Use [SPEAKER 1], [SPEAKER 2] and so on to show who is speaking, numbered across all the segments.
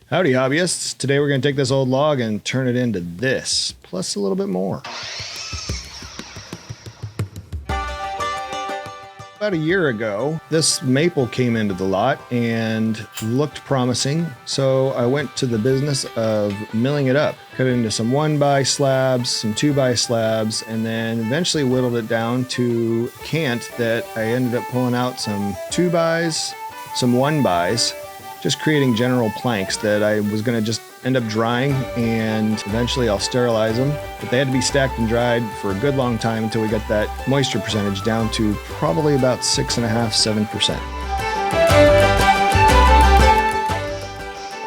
[SPEAKER 1] Howdy hobbyists, today we're going to take this old log and turn it into this, plus a little bit more. About a year ago, this maple came into the lot and looked promising, so I went to the business of milling it up. Cut it into some 1x slabs, some 2x slabs, and then eventually whittled it down to a cant that I ended up pulling out some 2x's, some 1x's, just creating general planks that I was going to just end up drying, and eventually I'll sterilize them. But they had to be stacked and dried for a good long time until we got that moisture percentage down to probably about 6.5–7%.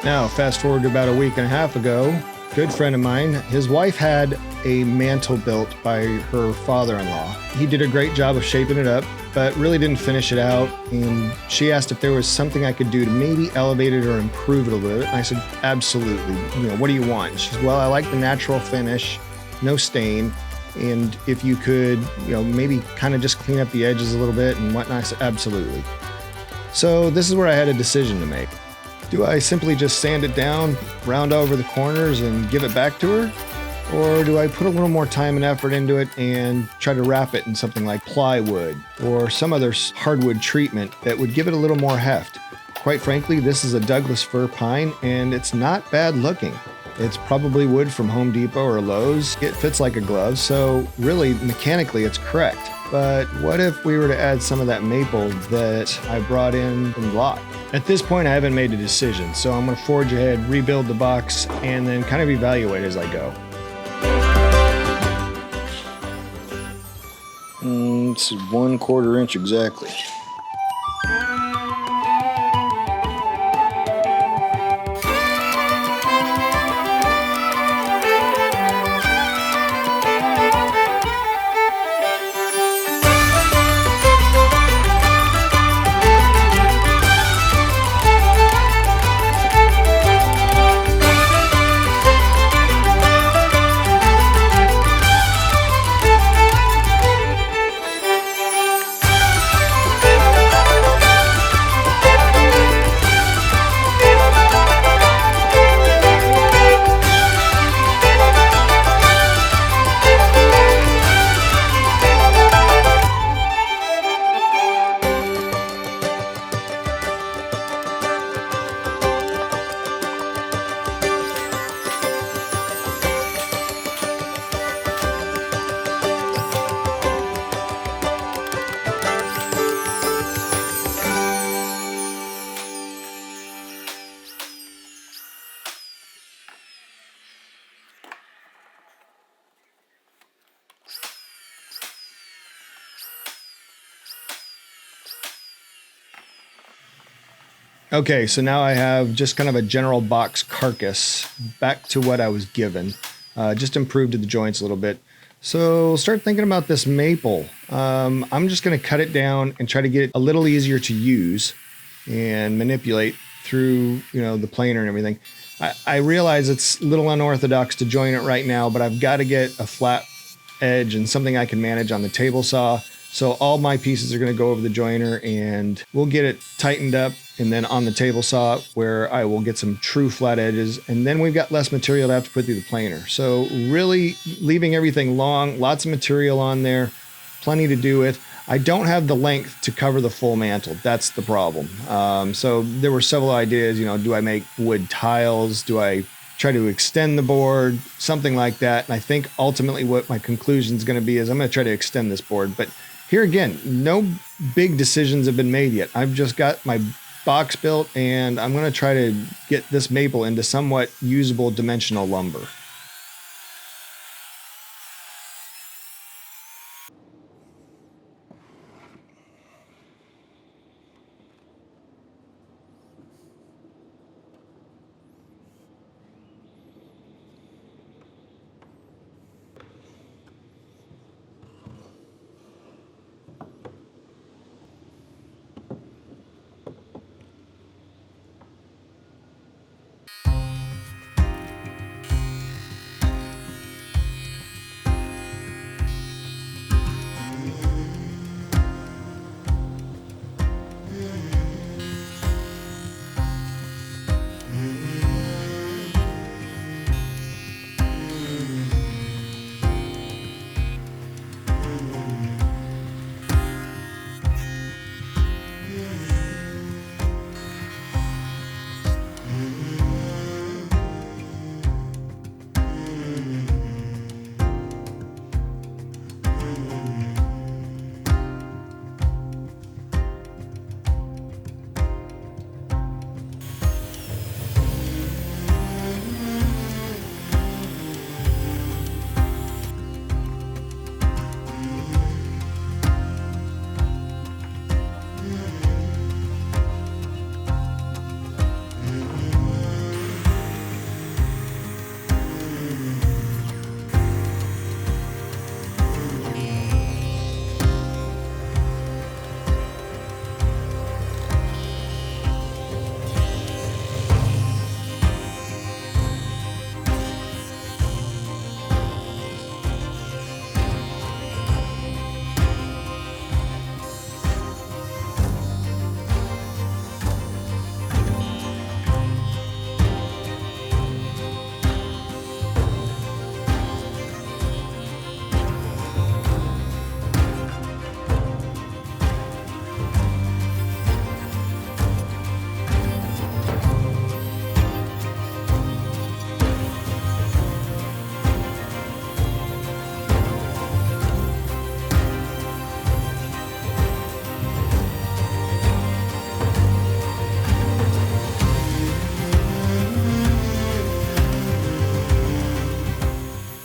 [SPEAKER 1] Now, fast forward to about a week and a half ago, good friend of mine, his wife had a mantle built by her father-in-law. He did a great job of shaping it up, but really didn't finish it out. And she asked if there was something I could do to maybe elevate it or improve it a little bit. And I said, absolutely. What do you want? She said, well, I like the natural finish, no stain. And if you could, maybe kind of just clean up the edges a little bit and whatnot. I said, absolutely. So this is where I had a decision to make. Do I simply just sand it down, round over the corners and give it back to her? Or do I put a little more time and effort into it and try to wrap it in something like plywood or some other hardwood treatment that would give it a little more heft? Quite frankly, this is a Douglas fir pine and it's not bad looking. It's probably wood from Home Depot or Lowe's. It fits like a glove, so really mechanically it's correct. But what if we were to add some of that maple that I brought in from the lot? At this point, I haven't made a decision, so I'm going to forge ahead, rebuild the box, and then kind of evaluate as I go. It's 1/4 inch exactly. Okay, so now I have just kind of a general box carcass back to what I was given, just improved the joints a little bit. So start thinking about this maple. I'm just going to cut it down and try to get it a little easier to use and manipulate through, the planer and everything. I realize it's a little unorthodox to join it right now, but I've got to get a flat edge and something I can manage on the table saw. So all my pieces are going to go over the joiner and we'll get it tightened up and then on the table saw where I will get some true flat edges. And then we've got less material to have to put through the planer. So really leaving everything long, lots of material on there, plenty to do with. I don't have the length to cover the full mantle. That's the problem. So there were several ideas, do I make wood tiles? Do I try to extend the board? Something like that. And I think ultimately what my conclusion is going to be is I'm going to try to extend this board. But here again, no big decisions have been made yet. I've just got my box built and I'm going to try to get this maple into somewhat usable dimensional lumber.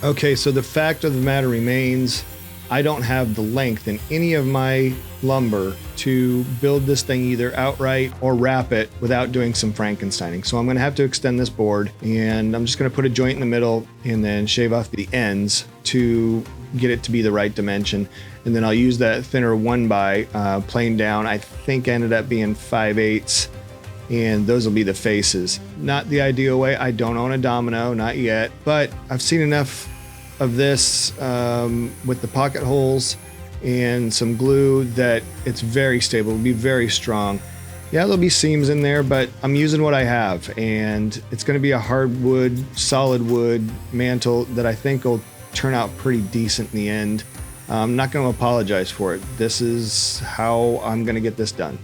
[SPEAKER 1] Okay, so the fact of the matter remains, I don't have the length in any of my lumber to build this thing either outright or wrap it without doing some Frankensteining. So I'm going to have to extend this board, and I'm just going to put a joint in the middle and then shave off the ends to get it to be the right dimension. And then I'll use that thinner 1x plane down. I think ended up being 5/8, and those will be the faces. Not the ideal way. I don't own a domino, not yet, but I've seen enough of this with the pocket holes and some glue that it's very stable. It'll be very strong. Yeah, there'll be seams in there, but I'm using what I have, and it's going to be a hardwood, solid wood mantle that I think will turn out pretty decent in the end. I'm not going to apologize for it. This is how I'm going to get this done.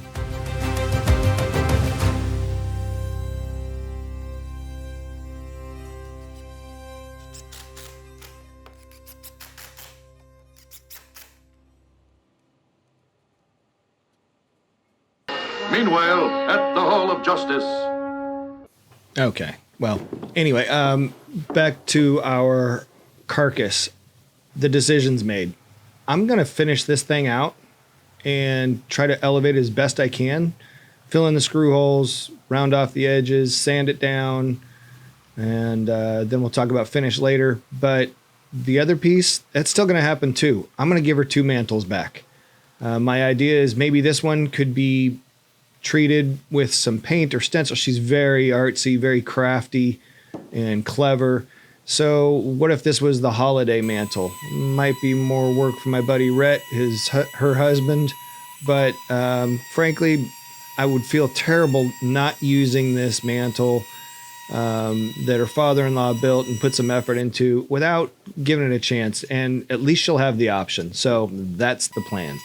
[SPEAKER 2] Meanwhile, at the Hall of Justice.
[SPEAKER 1] Okay, well, anyway, back to our carcass. The decision's made. I'm going to finish this thing out and try to elevate it as best I can. Fill in the screw holes, round off the edges, sand it down, and then we'll talk about finish later. But the other piece, that's still going to happen too. I'm going to give her 2 mantles back. My idea is maybe this one could be treated with some paint or stencil. She's very artsy, very crafty and clever. So what if this was the holiday mantle? Might be more work for my buddy Rhett, her husband, but frankly, I would feel terrible not using this mantle that her father-in-law built and put some effort into without giving it a chance. And at least she'll have the option. So that's the plan.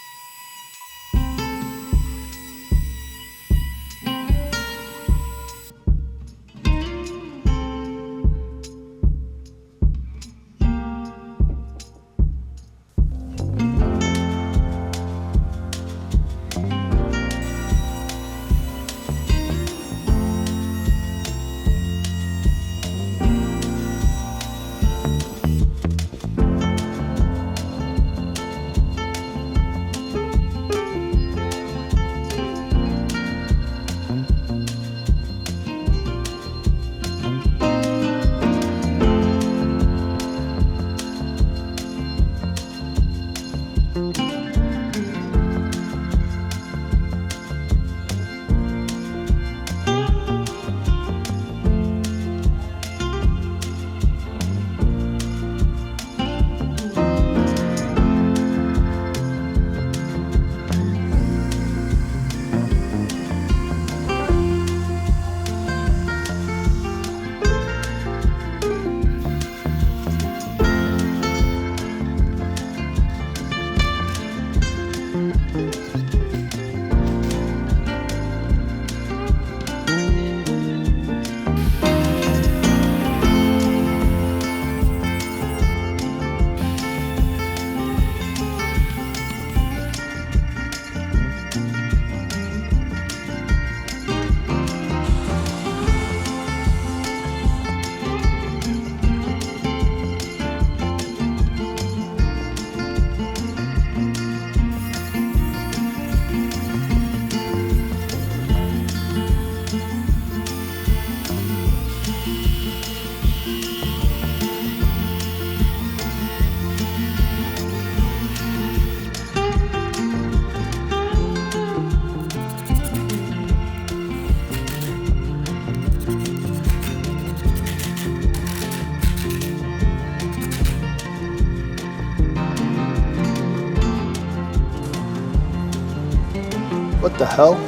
[SPEAKER 1] What the hell?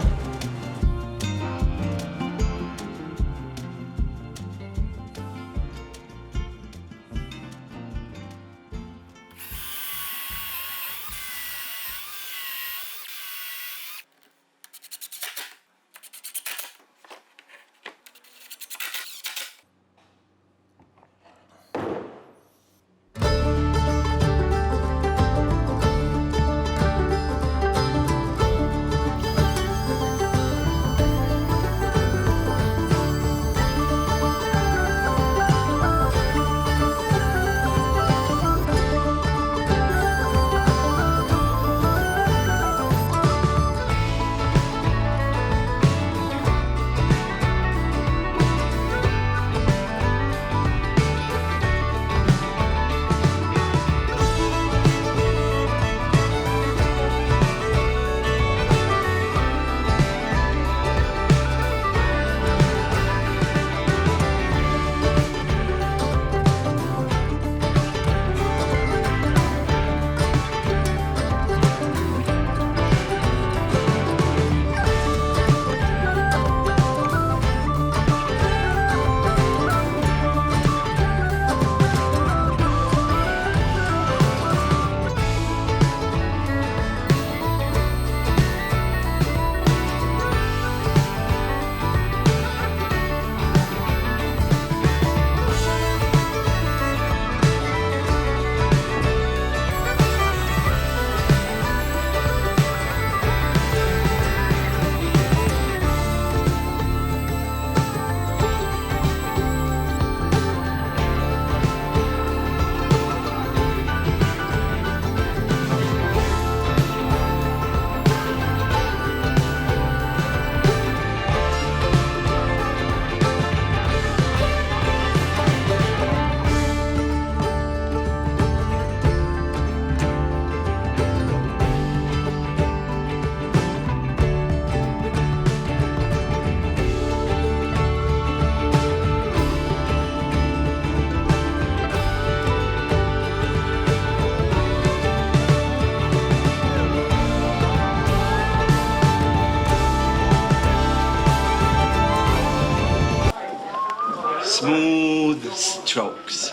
[SPEAKER 3] Smooth strokes,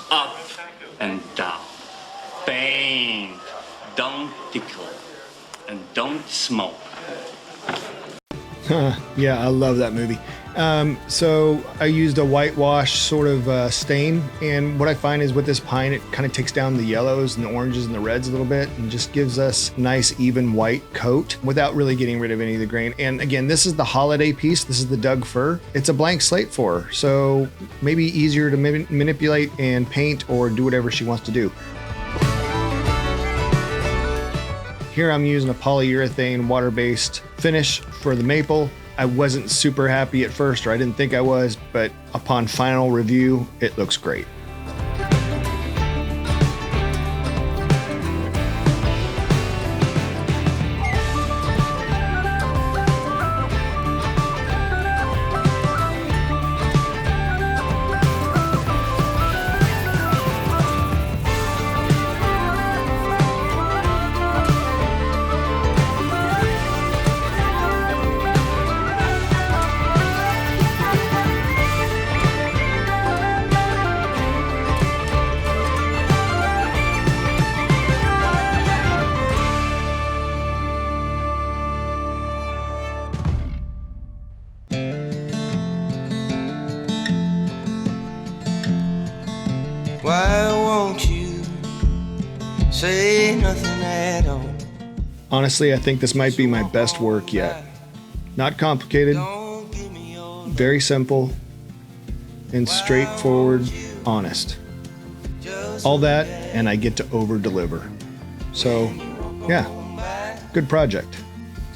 [SPEAKER 3] up and down. Bang, don't tickle, and don't smoke.
[SPEAKER 1] Yeah, I love that movie. So I used a whitewash sort of stain, and what I find is with this pine, it kind of takes down the yellows and the oranges and the reds a little bit and just gives us a nice even white coat without really getting rid of any of the grain. And again, this is the holiday piece. This is the Doug fir. It's a blank slate for her, so maybe easier to manipulate and paint or do whatever she wants to do. Here I'm using a polyurethane water-based finish for the maple. I wasn't super happy at first, or I didn't think I was, but upon final review, it looks great.
[SPEAKER 4] Why won't you say nothing at all?
[SPEAKER 1] Honestly, I think this might be my best work yet. Not complicated,
[SPEAKER 4] Don't give me your
[SPEAKER 1] very simple, and straightforward, honest. All that, and I get to over-deliver. So, yeah, good project.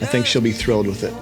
[SPEAKER 1] I think she'll be thrilled with it.